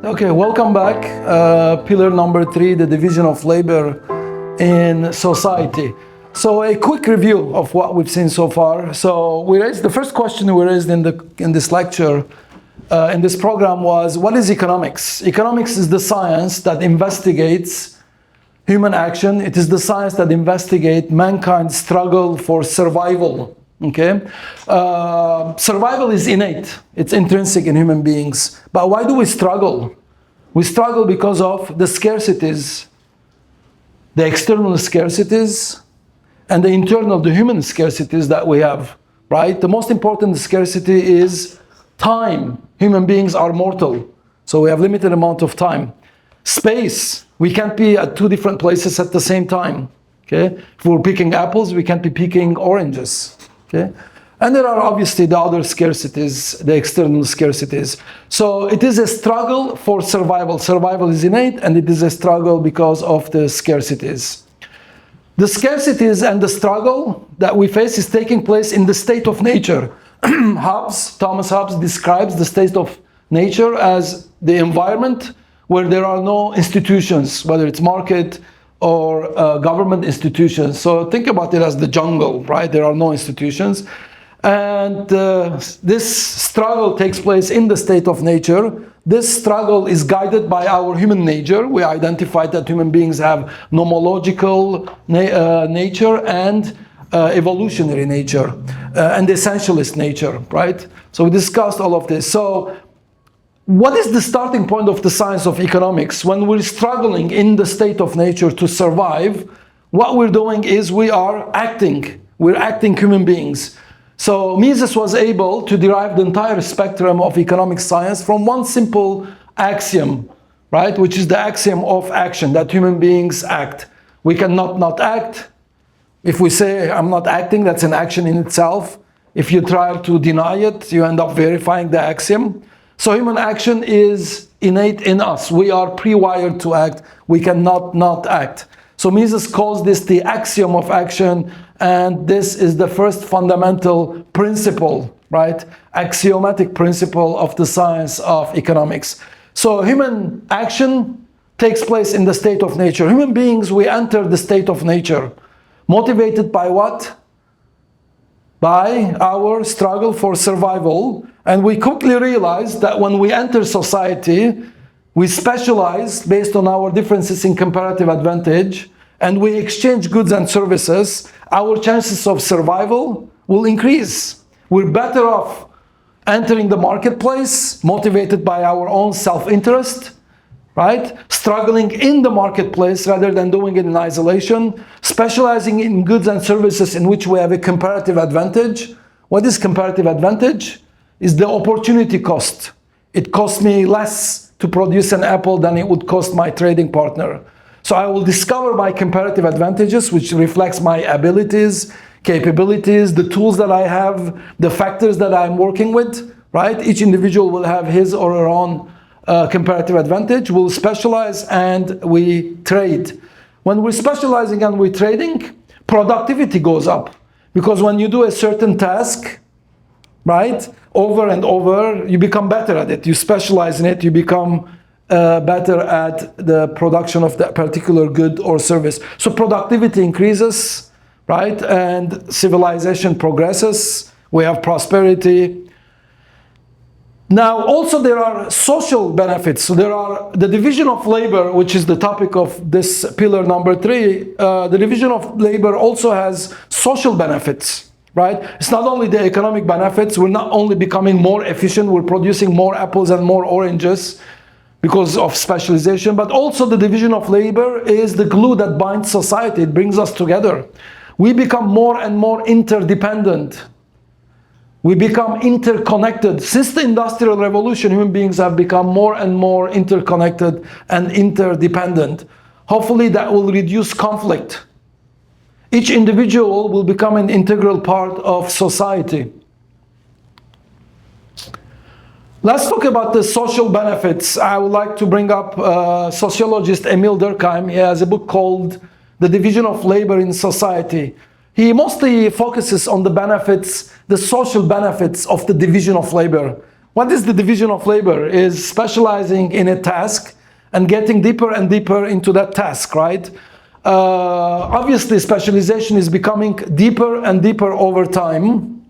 Okay, welcome back. Pillar number 3, the division of labor in society. So a quick review of what we've seen so far. So the first question we raised in this lecture, in this program was, what is economics? Economics is the science that investigates human action. It is the science that investigates mankind's struggle for survival. Okay, survival is innate. It's intrinsic in human beings. But why do we struggle? We struggle because of the scarcities, the external scarcities, and the internal, the human scarcities that we have, right? The most important scarcity is time. Human beings are mortal, so we have limited amount of time. Space, we can't be at two different places at the same time, okay? If we're picking apples, we can't be picking oranges. Okay? And there are obviously the other scarcities, the external scarcities. So it is a struggle for survival. Survival is innate, and it is a struggle because of the scarcities. The scarcities and the struggle that we face is taking place in the state of nature. Thomas Hobbes describes the state of nature as the environment where there are no institutions, whether it's market or government institutions. So think about it as the jungle, right? There are no institutions. And this struggle takes place in the state of nature. This struggle is guided by our human nature. We identified that human beings have nomological nature and evolutionary nature and essentialist nature, right? So we discussed all of this. So what is the starting point of the science of economics? When we're struggling in the state of nature to survive, what we're doing is we are acting. We're acting human beings. So Mises was able to derive the entire spectrum of economic science from one simple axiom, right? Which is the axiom of action, that human beings act. We cannot not act. If we say, I'm not acting, that's an action in itself. If you try to deny it, you end up verifying the axiom. So human action is innate in us. We are pre-wired to act. We cannot not act. So Mises calls this the axiom of action, and this is the first fundamental principle, right? Axiomatic principle of the science of economics. So human action takes place in the state of nature. Human beings, we enter the state of nature. Motivated by what? By our struggle for survival. And we quickly realize that when we enter society, we specialize based on our differences in comparative advantage, and we exchange goods and services. Our chances of survival will increase. We're better off entering the marketplace, motivated by our own self-interest, right? Struggling in the marketplace rather than doing it in isolation, specializing in goods and services in which we have a comparative advantage. What is comparative advantage? Is the opportunity cost. It costs me less to produce an apple than it would cost my trading partner. So I will discover my comparative advantages, which reflects my abilities, capabilities, the tools that I have, the factors that I'm working with, right? Each individual will have his or her own comparative advantage. We'll specialize and we trade. When we're specializing and we're trading, productivity goes up. Because when you do a certain task, right, over and over, you become better at it. You specialize in it, you become better at the production of that particular good or service. So productivity increases, right, and civilization progresses. We have prosperity. Now, also there are social benefits. So there are the division of labor, which is the topic of this pillar number 3. The division of labor also has social benefits. Right? It's not only the economic benefits. We're not only becoming more efficient, we're producing more apples and more oranges because of specialization, but also the division of labor is the glue that binds society. It brings us together. We become more and more interdependent. We become interconnected. Since the Industrial Revolution, human beings have become more and more interconnected and interdependent. Hopefully that will reduce conflict. Each individual will become an integral part of society. Let's talk about the social benefits. I would like to bring up sociologist Émile Durkheim. He has a book called The Division of Labor in Society. He mostly focuses on the benefits, the social benefits of the division of labor. What is the division of labor? Is specializing in a task and getting deeper and deeper into that task, right? Obviously, specialization is becoming deeper and deeper over time.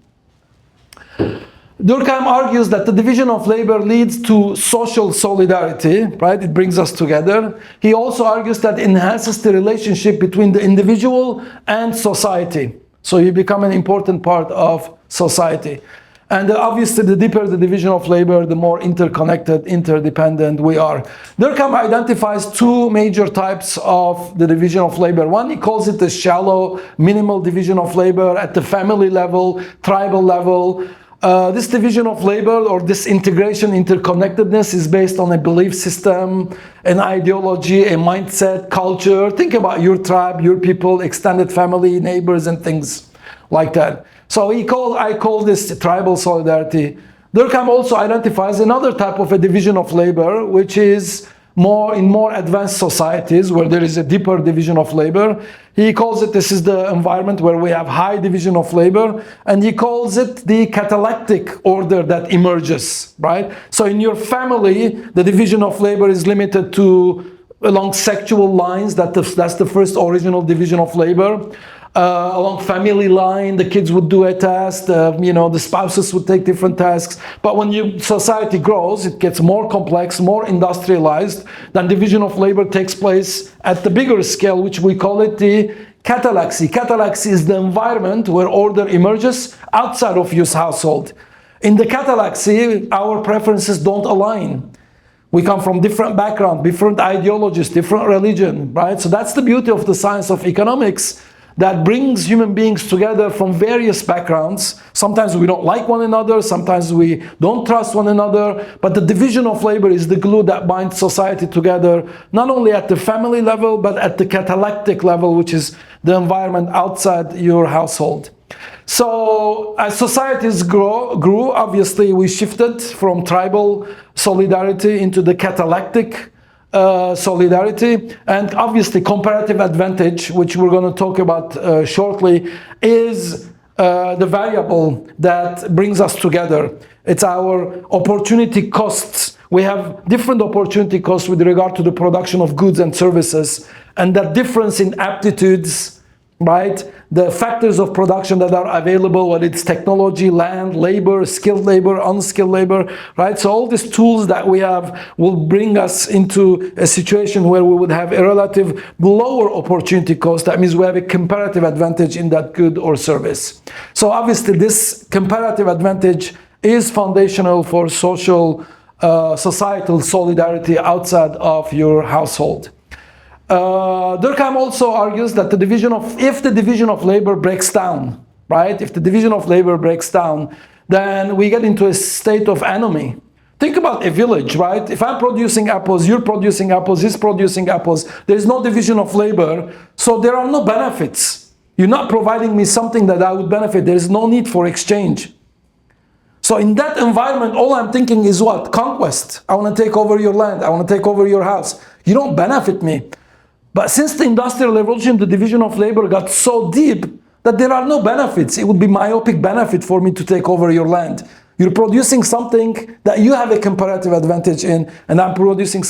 Durkheim argues that the division of labor leads to social solidarity, right? It brings us together. He also argues that it enhances the relationship between the individual and society. So you become an important part of society. And obviously, the deeper the division of labor, the more interconnected, interdependent we are. Durkheim identifies two major types of the division of labor. One, he calls it the shallow, minimal division of labor at the family level, tribal level. This division of labor, or this integration, interconnectedness, is based on a belief system, an ideology, a mindset, culture. Think about your tribe, your people, extended family, neighbors, and things like that. So I call this tribal solidarity. Durkheim also identifies another type of a division of labor, which is in more advanced societies where there is a deeper division of labor. He calls it, this is the environment where we have high division of labor, and he calls it the catalectic order that emerges, right? So in your family, the division of labor is limited to along sexual lines. That's the first original division of labor. Along family line, the kids would do a task, the spouses would take different tasks. But when society grows, it gets more complex, more industrialized, then division of labor takes place at the bigger scale, which we call it the catalaxy. Catalaxy is the environment where order emerges outside of your household. In the catalaxy, our preferences don't align. We come from different backgrounds, different ideologies, different religion, right? So that's the beauty of the science of economics, that brings human beings together from various backgrounds. Sometimes we don't like one another, sometimes we don't trust one another, but the division of labor is the glue that binds society together, not only at the family level, but at the catalectic level, which is the environment outside your household. So as societies grew, obviously we shifted from tribal solidarity into the catalectic solidarity, and obviously comparative advantage, which we're going to talk about shortly, is the variable that brings us together. It's our opportunity costs. We have different opportunity costs with regard to the production of goods and services, and that difference in aptitudes, right? The factors of production that are available, whether it's technology, land, labor, skilled labor, unskilled labor, right? So all these tools that we have will bring us into a situation where we would have a relative lower opportunity cost. That means we have a comparative advantage in that good or service. So obviously this comparative advantage is foundational for societal solidarity outside of your household. Durkheim also argues that if the division of labor breaks down, right? If the division of labor breaks down, then we get into a state of anomie. Think about a village, right? If I'm producing apples, you're producing apples, he's producing apples, there's no division of labor, so there are no benefits. You're not providing me something that I would benefit. There is no need for exchange. So in that environment, all I'm thinking is what? Conquest. I want to take over your land. I want to take over your house. You don't benefit me. But since the Industrial Revolution, the division of labor got so deep that there are no benefits. It would be myopic benefit for me to take over your land. You're producing something that you have a comparative advantage in, and I'm producing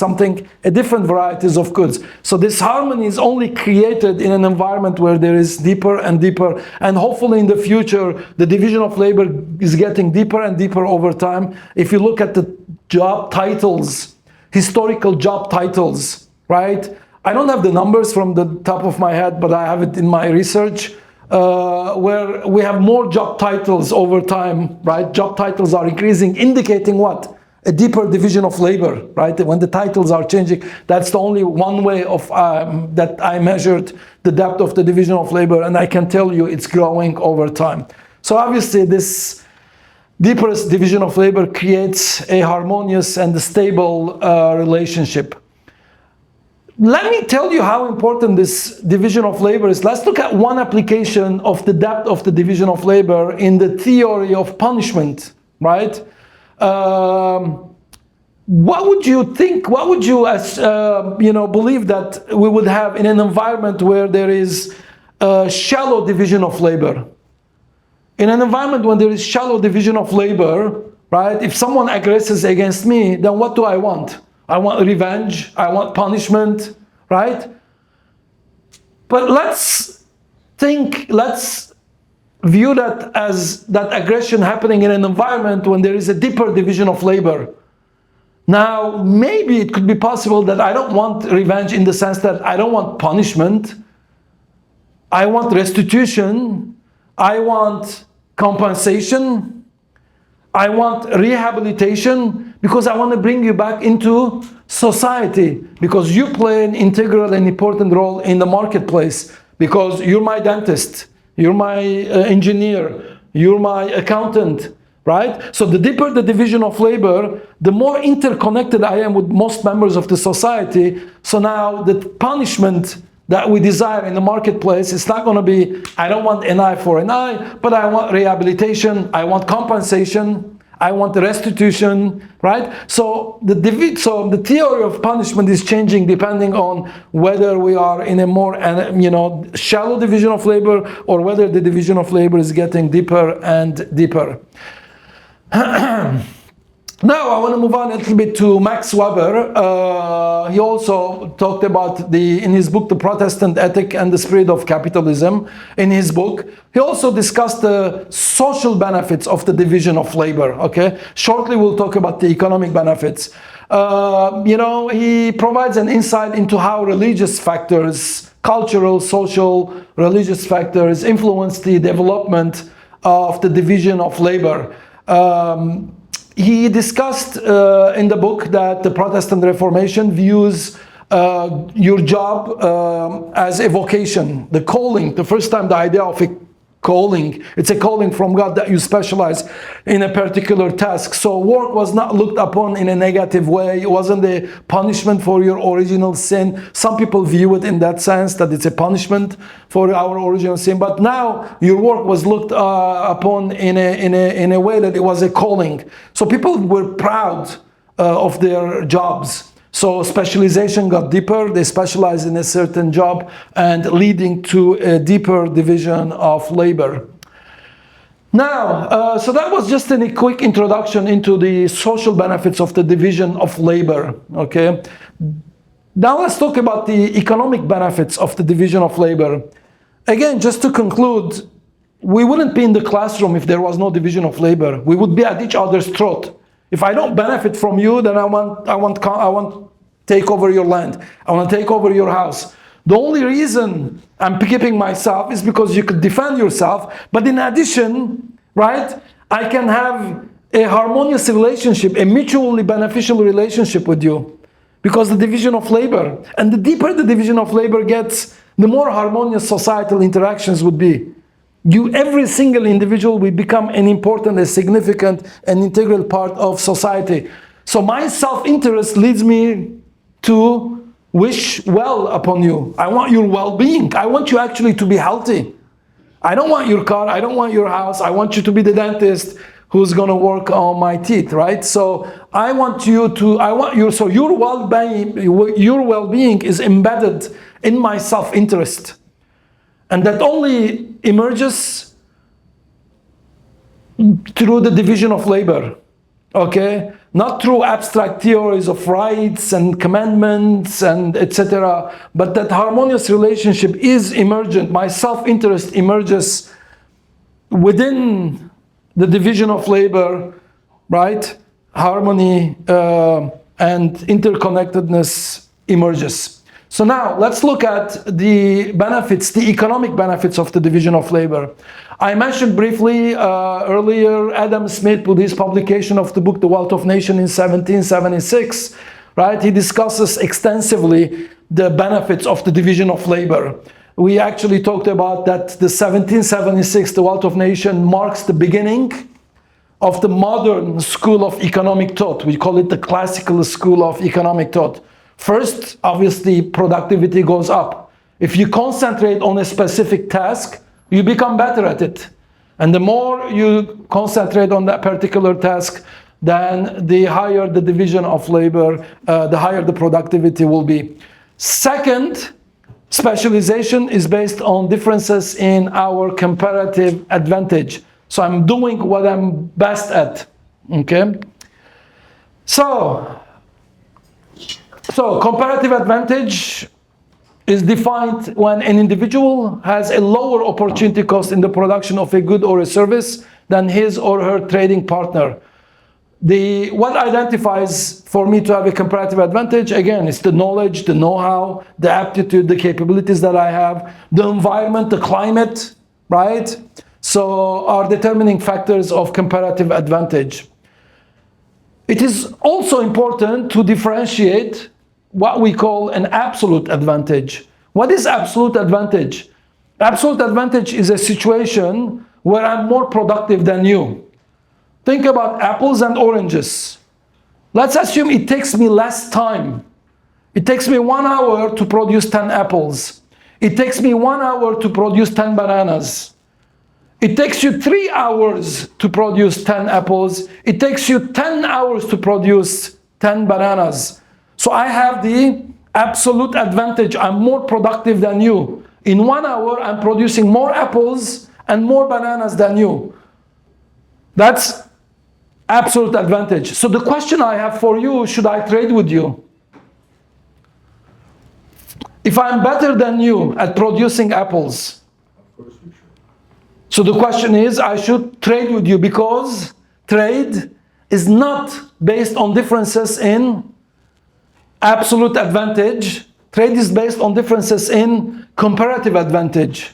a different varieties of goods. So this harmony is only created in an environment where there is deeper and deeper, and hopefully in the future, the division of labor is getting deeper and deeper over time. If you look at the job titles, historical job titles, right? I don't have the numbers from the top of my head, but I have it in my research, where we have more job titles over time, right? Job titles are increasing, indicating what? A deeper division of labor, right? When the titles are changing, that's the only one way of that I measured the depth of the division of labor, and I can tell you it's growing over time. So obviously this deeper division of labor creates a harmonious and stable relationship. Let me tell you how important this division of labor is. Let's look at one application of the depth of the division of labor in the theory of punishment, right? What would you think, what would you believe that we would have in an environment where there is a shallow division of labor? In an environment when there is shallow division of labor, right? If someone aggresses against me, then what do I want? I want revenge, I want punishment, right? But let's view that as that aggression happening in an environment when there is a deeper division of labor. Now, maybe it could be possible that I don't want revenge in the sense that I don't want punishment. I want restitution. I want compensation. I want rehabilitation, because I want to bring you back into society, because you play an integral and important role in the marketplace, because you're my dentist, you're my engineer, you're my accountant, right? So the deeper the division of labor, the more interconnected I am with most members of the society. So now the punishment that we desire in the marketplace, it's not going to be, I don't want an eye for an eye, but I want rehabilitation, I want compensation, I want restitution, right? So the theory of punishment is changing depending on whether we are in a more, shallow division of labor, or whether the division of labor is getting deeper and deeper. Now I want to move on a little bit to Max Weber. He also talked about in his book, The Protestant Ethic and the Spirit of Capitalism. In his book, he also discussed the social benefits of the division of labor. Okay, shortly we'll talk about the economic benefits. He provides an insight into how religious factors, cultural, social, religious factors, influence the development of the division of labor. He discussed in the book that the Protestant Reformation views your job as a vocation, the calling. The first time the idea of a calling, it's a calling from God that you specialize in a particular task. So work was not looked upon in a negative way. It wasn't a punishment for your original sin. Some people view it in that sense, that it's a punishment for our original sin. But now your work was looked upon in a way that it was a calling. So people were proud of their jobs. So specialization got deeper, they specialized in a certain job, and leading to a deeper division of labor. Now, so that was just a quick introduction into the social benefits of the division of labor, okay? Now let's talk about the economic benefits of the division of labor. Again, just to conclude, we wouldn't be in the classroom if there was no division of labor. We would be at each other's throat. If I don't benefit from you, then I want to take over your land. I want to take over your house. The only reason I'm keeping myself is because you could defend yourself. But in addition, right, I can have a harmonious relationship, a mutually beneficial relationship with you, because the division of labor. And the deeper the division of labor gets, the more harmonious societal interactions would be. Every single individual will become an important, a significant, and integral part of society. So my self-interest leads me to wish well upon you. I want your well-being. I want you actually to be healthy. I don't want your car. I don't want your house. I want you to be the dentist who's going to work on my teeth, right? So I want you to, so your well-being is embedded in my self-interest. And that only emerges through the division of labor, okay? Not through abstract theories of rights and commandments and etc. But that harmonious relationship is emergent. My self-interest emerges within the division of labor, right? Harmony and interconnectedness emerges. So now let's look at the benefits, the economic benefits of the division of labor. I mentioned briefly earlier Adam Smith with his publication of the book The Wealth of Nations in 1776, right? He discusses extensively the benefits of the division of labor. We actually talked about that the 1776, The Wealth of Nations, marks the beginning of the modern school of economic thought. We call it the classical school of economic thought. First, obviously, productivity goes up. If you concentrate on a specific task, you become better at it. And the more you concentrate on that particular task, then the higher the division of labor, the higher the productivity will be. Second, specialization is based on differences in our comparative advantage. So I'm doing what I'm best at. Okay? So comparative advantage is defined when an individual has a lower opportunity cost in the production of a good or a service than his or her trading partner. What identifies for me to have a comparative advantage, again, is the knowledge, the know-how, the aptitude, the capabilities that I have, the environment, the climate, right? So are determining factors of comparative advantage. It is also important to differentiate what we call an absolute advantage. What is absolute advantage? Absolute advantage is a situation where I'm more productive than you. Think about apples and oranges. Let's assume it takes me less time. It takes me 1 hour to produce 10 apples. It takes me 1 hour to produce 10 bananas. It takes you 3 hours to produce 10 apples. It takes you 10 hours to produce 10 bananas. So I have the absolute advantage. I'm more productive than you. In 1 hour, I'm producing more apples and more bananas than you. That's absolute advantage. So the question I have for you, should I trade with you? If I'm better than you at producing apples, of course you should. So the question is, I should trade with you because trade is not based on differences in absolute advantage. Trade is based on differences in comparative advantage.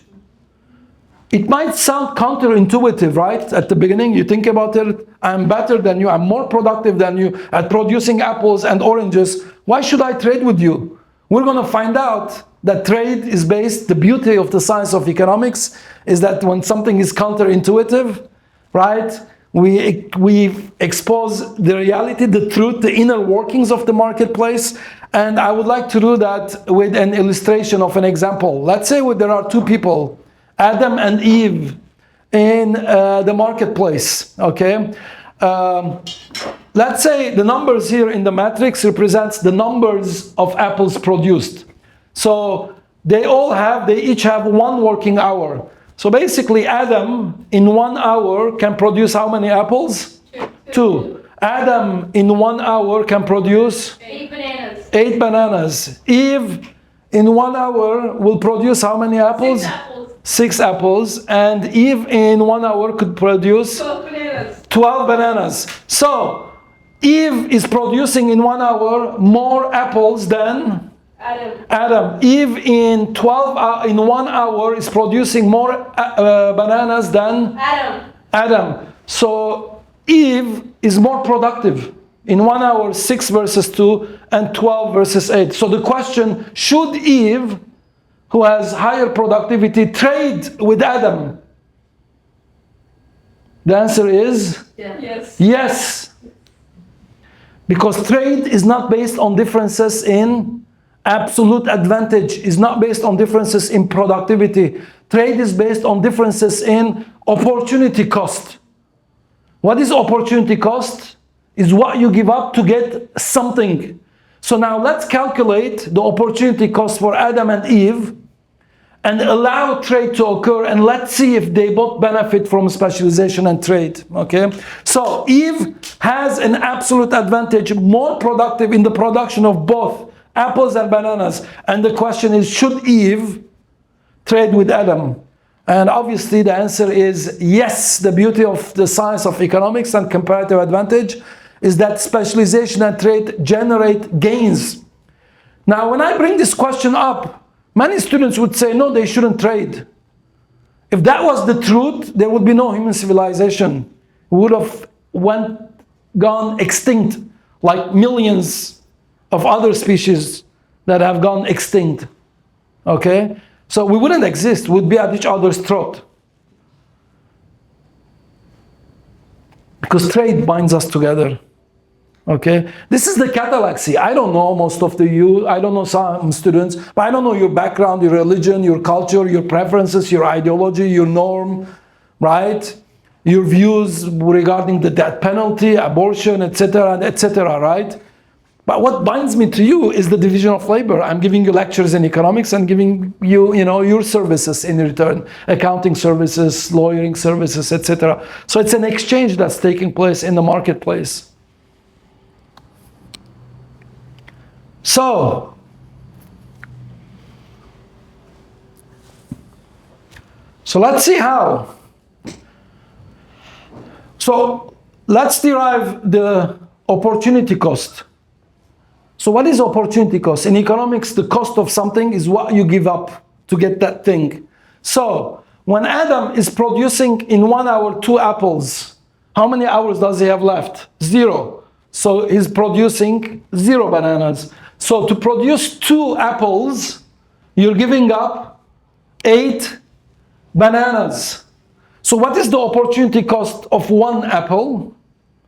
It might sound counterintuitive, right? At the beginning, you think about it, I'm better than you, I'm more productive than you at producing apples and oranges. Why should I trade with you? We're going to find out that trade is based, the beauty of the science of economics is that when something is counterintuitive, right, we expose the reality, the truth, the inner workings of the marketplace. And I would like to do that with an illustration of an example. Let's say there are two people, Adam and Eve, in the marketplace, okay? Let's say the numbers here in the matrix represents the numbers of apples produced. So they each have 1 working hour. So basically Adam in 1 hour can produce how many apples? 2. Adam in 1 hour can produce 8 bananas. 8 bananas. Eve in 1 hour will produce how many apples? 6 apples. 6 apples. And Eve in 1 hour could produce 12 bananas. 12 bananas. So Eve is producing in 1 hour more apples than Adam. Eve in 1 hour is producing more bananas than Adam. So Eve is more productive. In 1 hour, 6 versus 2 and 12 versus 8. So the question, should Eve, who has higher productivity, trade with Adam? The answer is yes. Because trade is not based on differences in absolute advantage, is not based on differences in productivity. Trade is based on differences in opportunity cost. What is opportunity cost? Is what you give up to get something. So now let's calculate the opportunity cost for Adam and Eve and allow trade to occur, and let's see if they both benefit from specialization and trade, okay? So Eve has an absolute advantage, more productive in the production of both apples and bananas. And the question is, should Eve trade with Adam? And obviously the answer is yes. The beauty of the science of economics and comparative advantage is that specialization and trade generate gains. Now, when I bring this question up, many students would say, no, they shouldn't trade. If that was the truth, there would be no human civilization. We would have gone extinct like millions of other species that have gone extinct. Okay? So we wouldn't exist. We'd be at each other's throat. Because trade binds us together. Okay? This is the catallaxy. I don't know most of you, I don't know some students, but I don't know your background, your religion, your culture, your preferences, your ideology, your norm, right? Your views regarding the death penalty, abortion, etc., right? But what binds me to you is the division of labor. I'm giving you lectures in economics and giving you, your services in return, accounting services, lawyering services, etc. So it's an exchange that's taking place in the marketplace. So let's see how. So let's derive the opportunity cost. So what is opportunity cost? In economics, the cost of something is what you give up to get that thing. So when Adam is producing in 1 hour 2 apples, how many hours does he have left? 0. So he's producing 0 bananas. So to produce 2 apples, you're giving up 8 bananas. So what is the opportunity cost of 1 apple?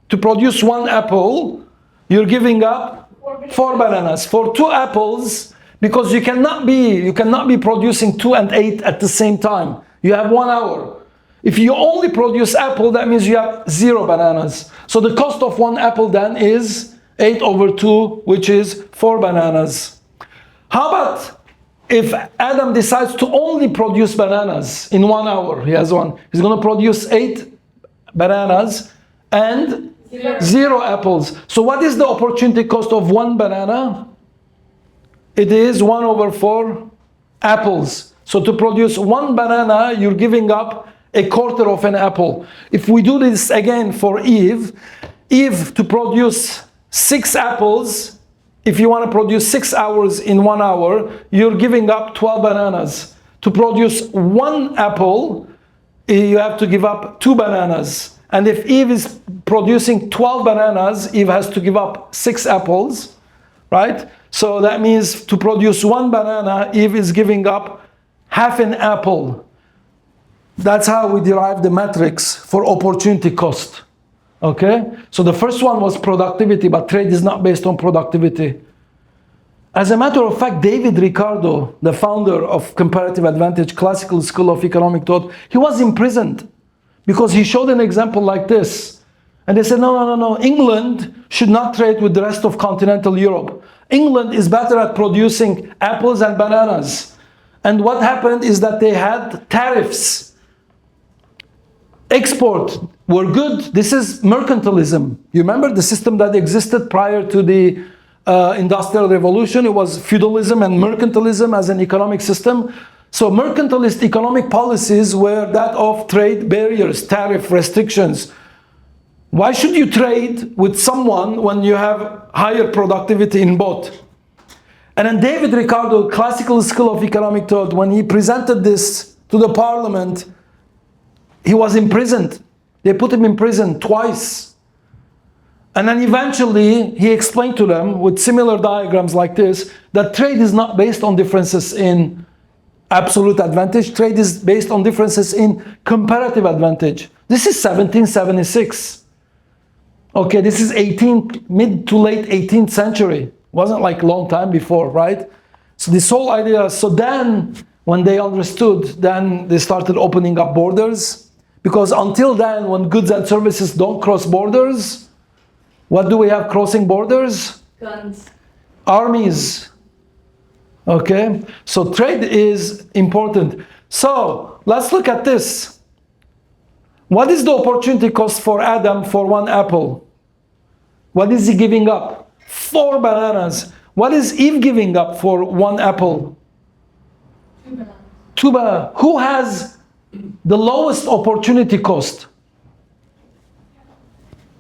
To produce 1 apple, you're giving up 4 bananas. For 2 apples, because you cannot be producing 2 and 8 at the same time. You have 1 hour. If you only produce apple, that means you have 0 bananas. So the cost of 1 apple then is 8 over 2, which is 4 bananas. How about if Adam decides to only produce bananas in 1 hour? He has one. He's going to produce 8 bananas and 0 apples. So what is the opportunity cost of 1 banana? It is 1 over 4 apples. So to produce 1 banana, you're giving up a quarter of an apple. If we do this again for Eve to produce 6 apples, if you want to produce 6 hours in 1 hour, you're giving up 12 bananas. To produce 1 apple, you have to give up 2 bananas. And if Eve is producing 12 bananas, Eve has to give up 6 apples, right? So that means to produce 1 banana, Eve is giving up half an apple. That's how we derive the matrix for opportunity cost. Okay? So the first one was productivity, but trade is not based on productivity. As a matter of fact, David Ricardo, the founder of Comparative Advantage, Classical School of Economic Thought, he was imprisoned because he showed an example like this. And they said, no, England should not trade with the rest of continental Europe. England is better at producing apples and bananas. And what happened is that they had tariffs. Export were good. This is mercantilism. You remember the system that existed prior to the Industrial Revolution? It was feudalism and mercantilism as an economic system. So mercantilist economic policies were that of trade barriers, tariff restrictions. Why should you trade with someone when you have higher productivity in both? And then David Ricardo, Classical School of Economic Thought, when he presented this to the parliament, he was imprisoned. They put him in prison twice. And then eventually he explained to them with similar diagrams like this that trade is not based on differences in absolute advantage. Trade is based on differences in comparative advantage. This is 1776. Okay, this is mid to late 18th century. Wasn't like a long time before, right? So this whole idea, so then when they understood, then they started opening up borders. Because until then, when goods and services don't cross borders, what do we have crossing borders? Guns. Armies. Okay, so trade is important. So let's look at this. What is the opportunity cost for Adam for 1 apple? What is he giving up? 4 bananas. What is Eve giving up for 1 apple? 2 bananas. 2 bananas. Who has the lowest opportunity cost?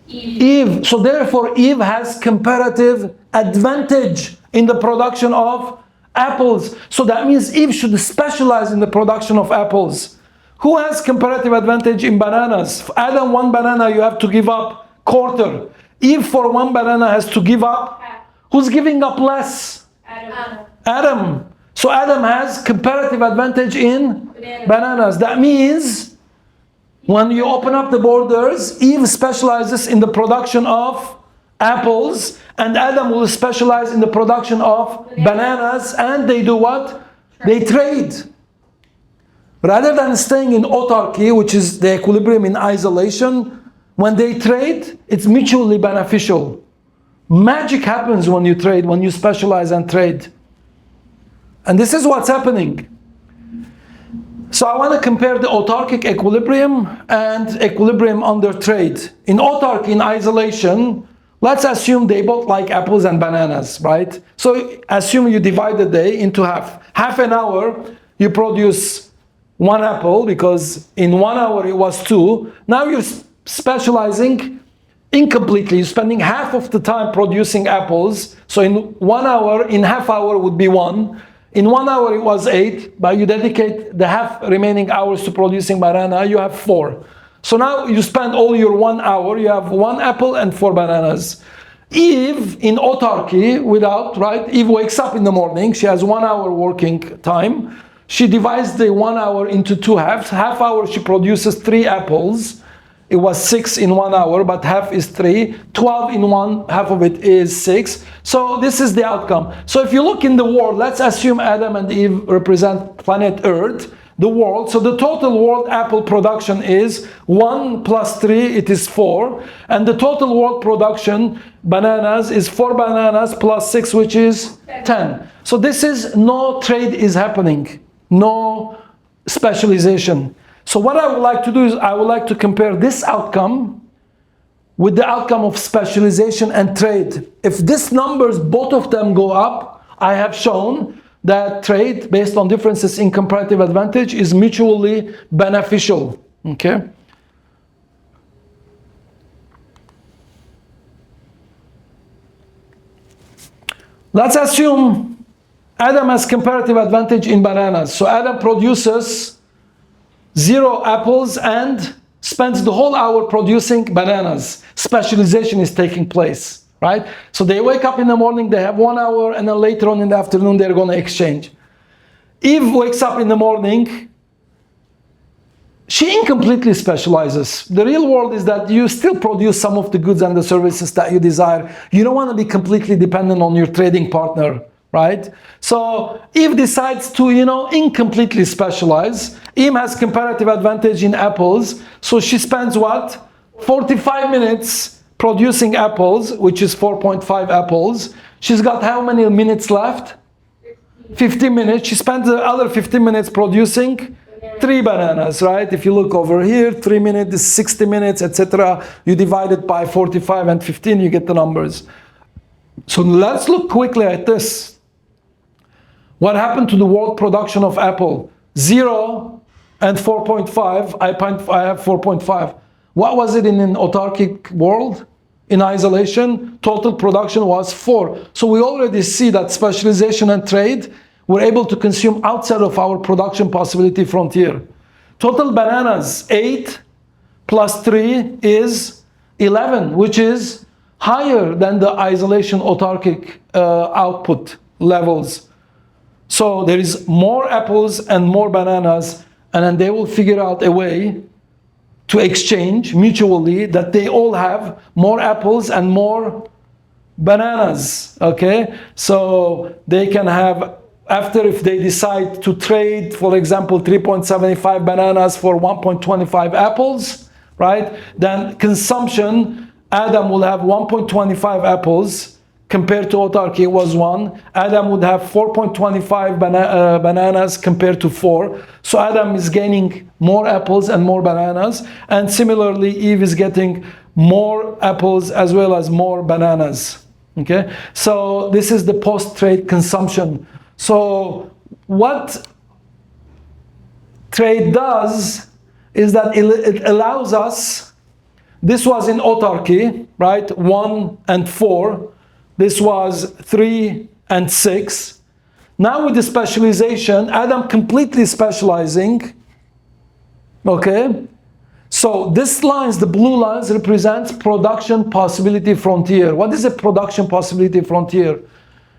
Eve. So therefore Eve has comparative advantage in the production of apples. So that means Eve should specialize in the production of apples. Who has comparative advantage in bananas? For Adam, 1 banana you have to give up quarter. Eve for 1 banana has to give up. Who's giving up less? Adam. So Adam has comparative advantage in bananas. That means when you open up the borders, Eve specializes in the production of apples and Adam will specialize in the production of bananas, and they do what? They trade. Rather than staying in autarky, which is the equilibrium in isolation, when they trade, it's mutually beneficial. Magic happens when you trade, when you specialize and trade. And this is what's happening. So I want to compare the autarkic equilibrium and equilibrium under trade. In autarky, in isolation, let's assume they both like apples and bananas, right? So assume you divide the day into half. Half an hour, you produce 1 apple because in 1 hour it was 2. Now you're specializing incompletely. You're spending half of the time producing apples. So in 1 hour, in half hour would be 1. In 1 hour it was 8, but you dedicate the half remaining hours to producing banana, you have 4. So now you spend all your 1 hour, you have 1 apple and 4 bananas. Eve, in autarky, without, right? Eve wakes up in the morning, she has 1 hour working time. She divides the 1 hour into 2 halves. Half hour she produces 3 apples. It was 6 in 1 hour, but half is 3. 12 in 1, half of it is 6. So this is the outcome. So if you look in the world, let's assume Adam and Eve represent planet Earth, the world. So the total world apple production is 1 plus 3, it is 4. And the total world production bananas is 4 bananas plus 6, which is 10. So this is no trade is happening, no specialization. So what I would like to do is I would like to compare this outcome with the outcome of specialization and trade. If these numbers, both of them go up, I have shown that trade based on differences in comparative advantage is mutually beneficial. Okay? Let's assume Adam has comparative advantage in bananas. So Adam produces 0 apples and spends the whole hour producing bananas. Specialization is taking place, right? So they wake up in the morning, they have 1 hour, and then later on in the afternoon they're going to exchange. Eve wakes up in the morning, she incompletely specializes. The real world is that you still produce some of the goods and the services that you desire. You don't want to be completely dependent on your trading partner, right? So Eve decides to, incompletely specialize. Eve has comparative advantage in apples. So she spends what? 45 minutes producing apples, which is 4.5 apples. She's got how many minutes left? 15 minutes. She spends the other 15 minutes producing 3 bananas, right? If you look over here, 3 minutes is 60 minutes, etc. You divide it by 45 and 15, you get the numbers. So let's look quickly at this. What happened to the world production of apple? 0 and 4.5. I have 4.5. What was it in an autarkic world? In isolation, total production was 4. So we already see that specialization and trade, we're able to consume outside of our production possibility frontier. Total bananas, 8 plus 3 is 11, which is higher than the isolation autarkic output levels. So there is more apples and more bananas, and then they will figure out a way to exchange mutually that they all have more apples and more bananas, okay? So they can have, after if they decide to trade, for example, 3.75 bananas for 1.25 apples, right? Then consumption, Adam will have 1.25 apples, compared to autarky, it was 1. Adam would have 4.25 bananas compared to 4. So Adam is gaining more apples and more bananas. And similarly, Eve is getting more apples as well as more bananas. Okay? So this is the post-trade consumption. So what trade does is that it allows us, this was in autarky, right? 1 and 4. This was 3 and 6. Now with the specialization, Adam completely specializing. Okay? So this lines, the blue lines, represents production possibility frontier. What is a production possibility frontier?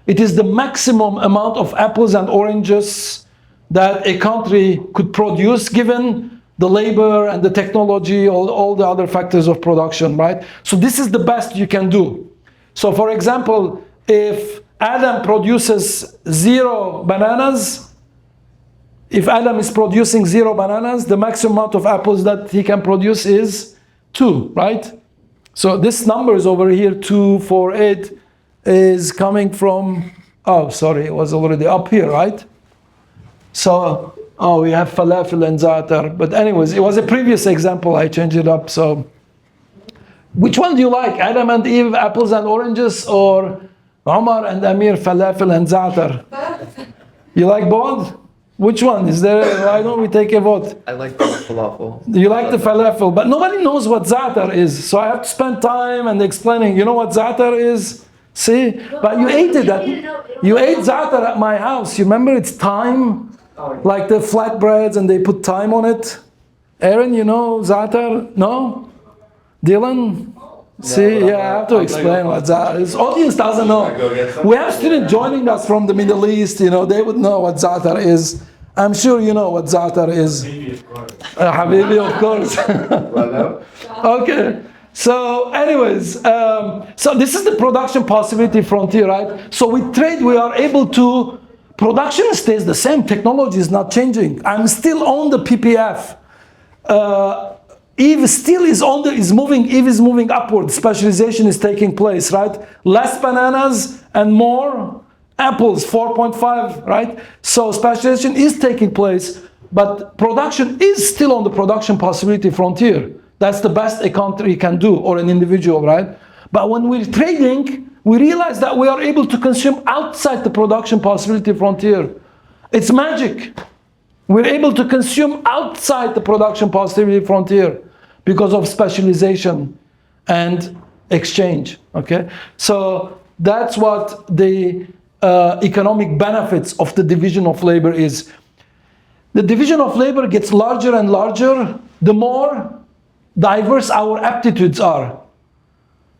It is the maximum amount of apples and oranges that a country could produce given the labor and the technology, all the other factors of production, right? So this is the best you can do. So for example, if Adam produces 0 bananas, if Adam is producing 0 bananas, the maximum amount of apples that he can produce is 2, right? So this number is over here, 2, 4, 8. is coming from, oh, sorry, it was already up here, right? So, oh, we have falafel and za'atar. But anyways, it was a previous example. I changed it up. So, which one do you like? Adam and Eve, apples and oranges, or Omar and Amir, falafel and za'atar? You like both? Which one? Is there? Why don't we take a vote? I like the falafel. You like the falafel, but nobody knows what za'atar is. So I have to spend time and explaining. You know what za'atar is? See? But you ate it. You ate za'atar at my house. You remember it's thyme? Like the flatbreads and they put thyme on it. Aaron, you know za'atar? No? Dylan? See, yeah, I have to explain what za'atar is. Audience doesn't know. We have students joining us from the Middle East, you know, they would know what za'atar is. I'm sure you know what za'atar is. Habibi, of course. Okay. So anyways, so this is the production possibility frontier, right? So with trade, we are able to, production stays the same, technology is not changing. I'm still on the PPF. Eve still is Eve is moving upward. Specialization is taking place, right? Less bananas and more apples, 4.5, right? So specialization is taking place, but production is still on the production possibility frontier. That's the best a country can do, or an individual, right? But when we're trading, we realize that we are able to consume outside the production possibility frontier. It's magic. We're able to consume outside the production possibility frontier because of specialization and exchange, okay? So that's what the economic benefits of the division of labor is. The division of labor gets larger and larger the more diverse our aptitudes are,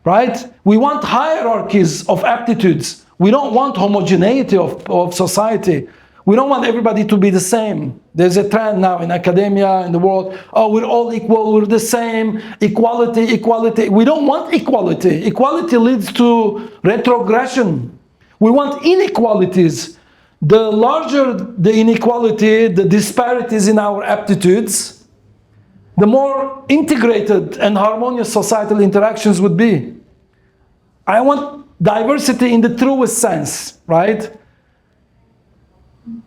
right? We want hierarchies of aptitudes. We don't want homogeneity of society. We don't want everybody to be the same. There's a trend now in academia, in the world, oh, we're all equal, we're the same, equality, equality. We don't want equality. Equality leads to retrogression. We want inequalities. The larger the inequality, the disparities in our aptitudes, the more integrated and harmonious societal interactions would be. I want diversity in the truest sense, right?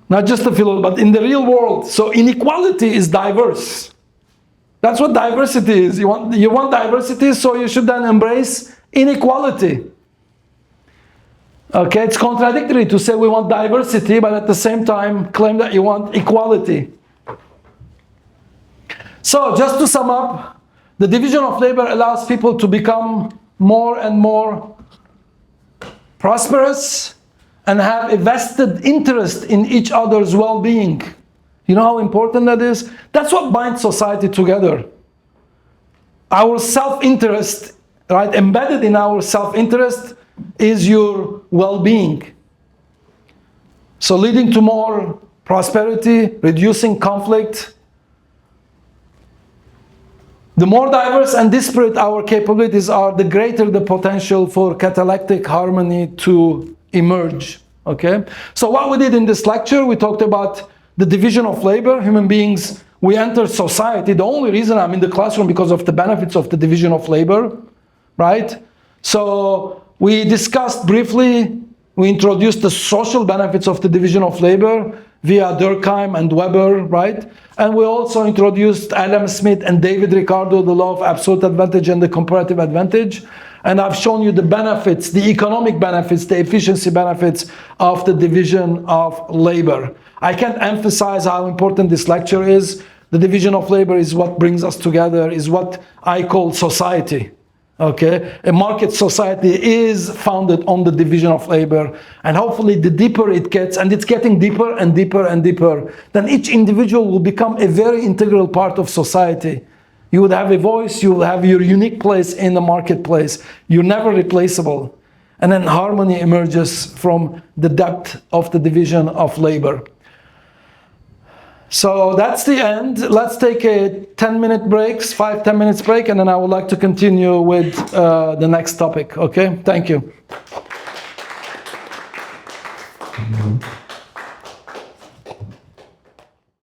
Not just the philosophy, but in the real world. So inequality is diverse. That's what diversity is. You want diversity, so you should then embrace inequality. Okay, it's contradictory to say we want diversity, but at the same time claim that you want equality. So just to sum up, the division of labor allows people to become more and more prosperous and have a vested interest in each other's well-being. You know how important that is? That's what binds society together. Our self-interest, right, embedded in our self-interest is your well-being. So leading to more prosperity, reducing conflict. The more diverse and disparate our capabilities are, the greater the potential for catalectic harmony to emerge. Okay? So what we did in this lecture, we talked about the division of labor. Human beings, we enter society. The only reason I'm in the classroom because of the benefits of the division of labor, right? So we discussed briefly, we introduced the social benefits of the division of labor via Durkheim and Weber, right? And we also introduced Adam Smith and David Ricardo, the law of absolute advantage and the comparative advantage. And I've shown you the benefits, the economic benefits, the efficiency benefits of the division of labor. I can't emphasize how important this lecture is. The division of labor is what brings us together, is what I call society. Okay, a market society is founded on the division of labor, and hopefully the deeper it gets, and it's getting deeper and deeper and deeper, then each individual will become a very integral part of society. You would have a voice, you will have your unique place in the marketplace. You're never replaceable. And then harmony emerges from the depth of the division of labor. So that's the end. Let's take a 10-minute break, 5-10 minutes break, and then I would like to continue with the next topic. Okay, thank you.